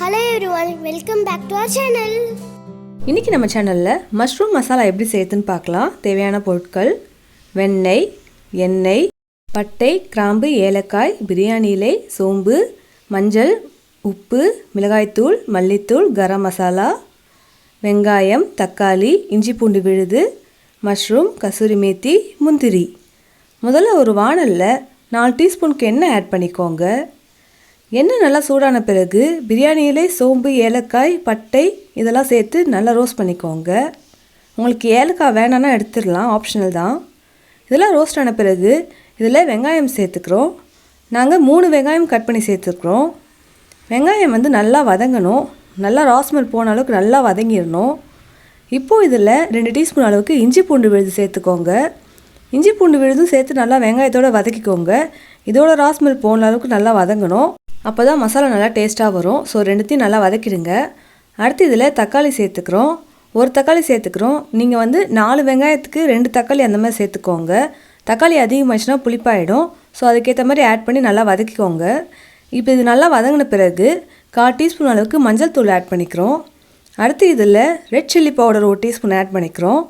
Hello everyone, welcome back to our channel. இன்னைக்கு நம்ம சேனல்ல மஷ்ரூம் மசாலா எப்படி செய்யறதுன்னு பார்க்கலாம். தேவையான பொருட்கள்: வெண்ணெய், எண்ணெய், பட்டை, கிராம்பு, ஏலக்காய், பிரியாணி இலை, சோம்பு, மஞ்சள், உப்பு, மிளகாய்த்தூள், மல்லித்தூள், கரம் மசாலா, வெங்காயம், தக்காளி, இஞ்சி பூண்டு விழுது, மஷ்ரூம், கசூரி மேத்தி, முந்திரி. முதல்ல ஒரு வாணல்ல 4 டீஸ்பூனுக்கு எண்ணெய் ஆட் பண்ணிக்கோங்க. எண்ணெய் நல்லா சூடான பிறகு பிரியாணி இலை, சோம்பு, ஏலக்காய், பட்டை இதெல்லாம் சேர்த்து நல்லா ரோஸ்ட் பண்ணிக்கோங்க. உங்களுக்கு ஏலக்காய் வேணான்னா எடுத்துடலாம், ஆப்ஷனல் தான். இதெல்லாம் ரோஸ்ட் ஆன பிறகு இதில் வெங்காயம் சேர்த்துக்கிறோம். நாங்கள் 3 வெங்காயம் கட் பண்ணி சேர்த்துக்கிறோம். வெங்காயம் நல்லா வதங்கணும், நல்லா ராஸ்மெல் போன அளவுக்கு நல்லா வதங்கிடணும். இப்போது இதில் 2 டீஸ்பூன் அளவுக்கு இஞ்சி பூண்டு விழுது சேர்த்துக்கோங்க. இஞ்சி பூண்டு விழுதும் சேர்த்து நல்லா வெங்காயத்தோடு வதக்கிக்கோங்க. இதோட ராஸ்மெல் போன அளவுக்கு நல்லா வதங்கணும். அப்போ தான் மசாலா நல்லா டேஸ்ட்டாக வரும். ஸோ ரெண்டுத்தையும் நல்லா வதக்கிடுங்க. அடுத்து இதில் தக்காளி சேர்த்துக்கிறோம். ஒரு தக்காளி சேர்த்துக்கிறோம். நீங்கள் 4 வெங்காயத்துக்கு 2 தக்காளி அந்த மாதிரி சேர்த்துக்கோங்க. தக்காளி அதிகமாகிடுச்சுன்னா புளிப்பாயிடும். ஸோ அதுக்கேற்ற மாதிரி ஆட் பண்ணி நல்லா வதக்கிக்கோங்க. இப்போ இது நல்லா வதங்கின பிறகு 1/4 டீஸ்பூன் அளவுக்கு மஞ்சள் தூள் ஆட் பண்ணிக்கிறோம். அடுத்து இதில் red chilli powder 1 teaspoon add பண்ணிக்கிறோம்.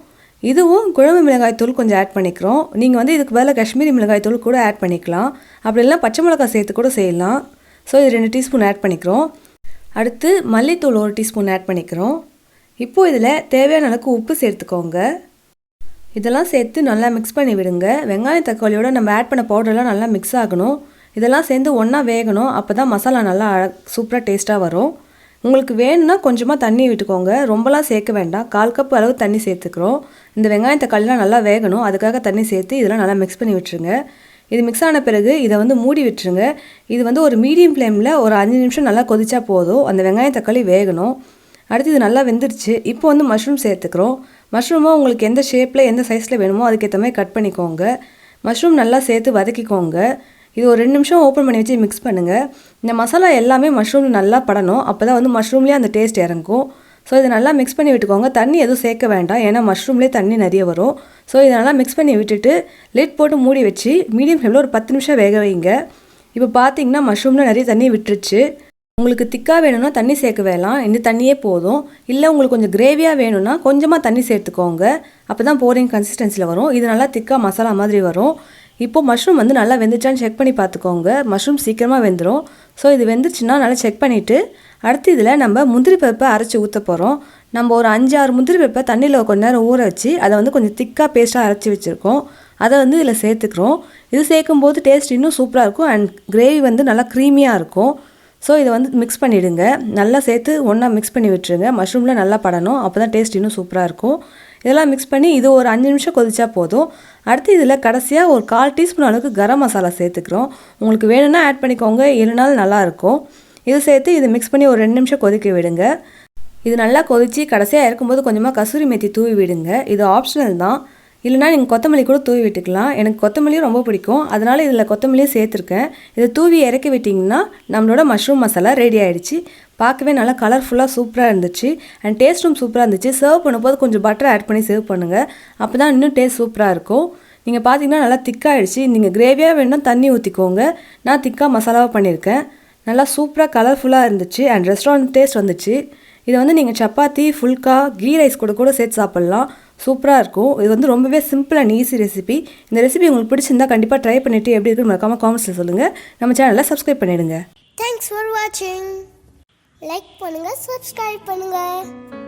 இதுவும் குழம்பு மிளகாய் தூள் கொஞ்சம் ஆட் பண்ணிக்கிறோம். நீங்கள் இதுக்கு பதிலாக காஷ்மீரி மிளகாய் தூள் கூட ஆட் பண்ணிக்கலாம். அப்படி இல்லைனா பச்சை மிளகாய் சேர்த்து கூட செய்யலாம். ஸோ இது 2 டீஸ்பூன் ஆட் பண்ணிக்கிறோம். அடுத்து மல்லித்தூள் 1 டீஸ்பூன் ஆட் பண்ணிக்கிறோம். இப்போது இதில் தேவையான அளவுக்கு உப்பு சேர்த்துக்கோங்க. இதெல்லாம் சேர்த்து நல்லா மிக்ஸ் பண்ணி விடுங்க. வெங்காயம் தக்காளியோட நம்ம ஆட் பண்ண பவுடர்லாம் நல்லா மிக்ஸ் ஆகணும். இதெல்லாம் சேர்ந்து ஒன்றா வேகணும். அப்போ தான் மசாலா நல்லா சூப்பராக டேஸ்ட்டாக வரும். உங்களுக்கு வேணும்னா கொஞ்சமாக தண்ணி விட்டுக்கோங்க. ரொம்பலாம் சேர்க்க வேண்டாம். 1/4 கப் அளவு தண்ணி சேர்த்துக்கிறோம். இந்த வெங்காயம் தக்காளிலாம் நல்லா வேகணும், அதுக்காக தண்ணி சேர்த்து இதெல்லாம் நல்லா மிக்ஸ் பண்ணி விட்டுருங்க. இது மிக்ஸ் ஆன பிறகு இதை மூடி விட்டுருங்க. இது ஒரு மீடியம் ஃப்ளேமில் ஒரு 5 நிமிஷம் நல்லா கொதிச்சா போதும். அந்த வெங்காயம் தக்காளி வேகணும். அடுத்து இது நல்லா வெந்துருச்சு. இப்போ மஷ்ரூம் சேர்த்துக்கிறோம். மஷ்ரூமை உங்களுக்கு எந்த ஷேப்பில் எந்த சைஸில் வேணுமோ அதுக்கேற்ற மாதிரி கட் பண்ணிக்கோங்க. மஷ்ரூம் நல்லா சேர்த்து வதக்கிக்கோங்க. இது ஒரு 2 நிமிஷம் ஓப்பன் பண்ணி வச்சு மிக்ஸ் பண்ணுங்கள். இந்த மசாலா எல்லாமே மஷ்ரூம் நல்லா படணும். அப்போ தான் மஷ்ரூம்லேயே அந்த டேஸ்ட் இறங்கும். ஸோ இதை நல்லா மிக்ஸ் பண்ணி விட்டுக்கோங்க. தண்ணி எதுவும் சேர்க்க வேண்டாம், ஏன்னா மஷ்ரூம்லேயே தண்ணி நிறைய வரும். ஸோ இதை நல்லா மிக்ஸ் பண்ணி விட்டுட்டு லிட் போட்டு மூடி வச்சு மீடியம் ஃப்ளேமில் ஒரு 10 நிமிஷம் வேக வைங்க. இப்போ பார்த்தீங்கன்னா மஷ்ரூமில் நிறைய தண்ணி விட்டுருச்சு. உங்களுக்கு திக்காக வேணும்னா தண்ணி சேர்க்க வேணாம், இந்த தண்ணியே போதும். இல்லை உங்களுக்கு கொஞ்சம் கிரேவியாக வேணும்னா கொஞ்சமாக தண்ணி சேர்த்துக்கோங்க. அப்போ தான் போரிங் கன்சிஸ்டன்சியில் வரும். இது நல்லா திக்காக மசாலா மாதிரி வரும். இப்போது மஷ்ரூம் நல்லா வெந்துச்சான்னு செக் பண்ணி பார்த்துக்கோங்க. மஷ்ரூம் சீக்கிரமாக வெந்துடும். ஸோ இது வெந்துச்சுன்னா நல்லா செக் பண்ணிவிட்டு அடுத்து இதில் நம்ம முந்திரி பருப்பை அரைச்சி ஊற்ற போகிறோம். நம்ம ஒரு 5-6 முந்திரி பருப்பை தண்ணியில் கொஞ்ச நேரம் ஊற வச்சு அதை கொஞ்சம் திக்காக பேஸ்ட்டாக அரைச்சி வச்சுருக்கோம். அதை இதில் சேர்த்துக்கிறோம். இது சேர்க்கும்போது டேஸ்ட் இன்னும் சூப்பராக இருக்கும். அண்ட் கிரேவி நல்லா க்ரீமியாக இருக்கும். ஸோ இதை மிக்ஸ் பண்ணிவிடுங்க. நல்லா சேர்த்து ஒன்றா மிக்ஸ் பண்ணி விட்டுருங்க. மஷ்ரூமில் நல்லா படணும், அப்போ தான் டேஸ்ட் இன்னும் சூப்பராக இருக்கும். இதெல்லாம் மிக்ஸ் பண்ணி இது ஒரு 5 நிமிஷம் கொதிச்சா போதும். அடுத்து இதில் கடைசியாக ஒரு 1/4 டீஸ்பூன் அளவுக்கு கரம் மசாலா சேர்த்துக்கிறோம். உங்களுக்கு வேணும்னா ஆட் பண்ணிக்கோங்க, இல்லைனாலும் நல்லாயிருக்கும். இது சேர்த்து இதை மிக்ஸ் பண்ணி ஒரு 2 நிமிஷம் கொதிக்க விடுங்க. இது நல்லா கொதித்து கடைசியாக இறக்கும்போது கொஞ்சமாக கசூரி மேத்தி தூவி விடுங்க. இது ஆப்ஷனல் தான், இல்லைனா நீங்கள் கொத்தமல்லி கூட தூவி விட்டுக்கலாம். எனக்கு கொத்தமல்லியும் ரொம்ப பிடிக்கும், அதனால் இதில் கொத்தமல்லியும் சேர்த்துருக்கேன். இதை தூவி இறக்கி விட்டிங்கன்னா நம்மளோட மஷ்ரூம் மசாலா ரெடி ஆகிடுச்சு. பார்க்கவே நல்லா கலர்ஃபுல்லாக சூப்பராக இருந்துச்சு. அண்ட் டேஸ்ட்டும் சூப்பராக இருந்துச்சு. சர்வ் பண்ணும்போது கொஞ்சம் பட்டர் ஆட் பண்ணி சர்வ் பண்ணுங்கள். அப்போ தான் இன்னும் டேஸ்ட் சூப்பராக இருக்கும். நீங்கள் பார்த்தீங்கன்னா நல்லா திக்காகிடுச்சு. நீங்கள் கிரேவியாக வேணும்னா தண்ணி ஊற்றிக்கோங்க. நான் திக்காக மசாலாவாக பண்ணியிருக்கேன். நல்லா சூப்பராக கலர்ஃபுல்லாக இருந்துச்சு. அண்ட் ரெஸ்டாரண்ட் டேஸ்ட் வந்துச்சு. இதை நீங்கள் சப்பாத்தி, ஃபுல்கா, கீ ரைஸ் கூட சேர்த்து சாப்பிட்லாம். சூப்பராக இருக்கும். இது ரொம்பவே சிம்பிள் அண்ட் ஈஸி ரெசிபி. இந்த ரெசிபி உங்களுக்கு பிடிச்சிருந்தா கண்டிப்பாக ட்ரை பண்ணிவிட்டு எப்படி இருக்குன்னு மறக்காமல் காமெண்ட்ஸில் சொல்லுங்கள். நம்ம சேனலை சப்ஸ்கிரைப் பண்ணிவிடுங்க. Thanks for watching. லைக் பண்ணுங்கள், சப்ஸ்கிரைப் பண்ணுங்கள்.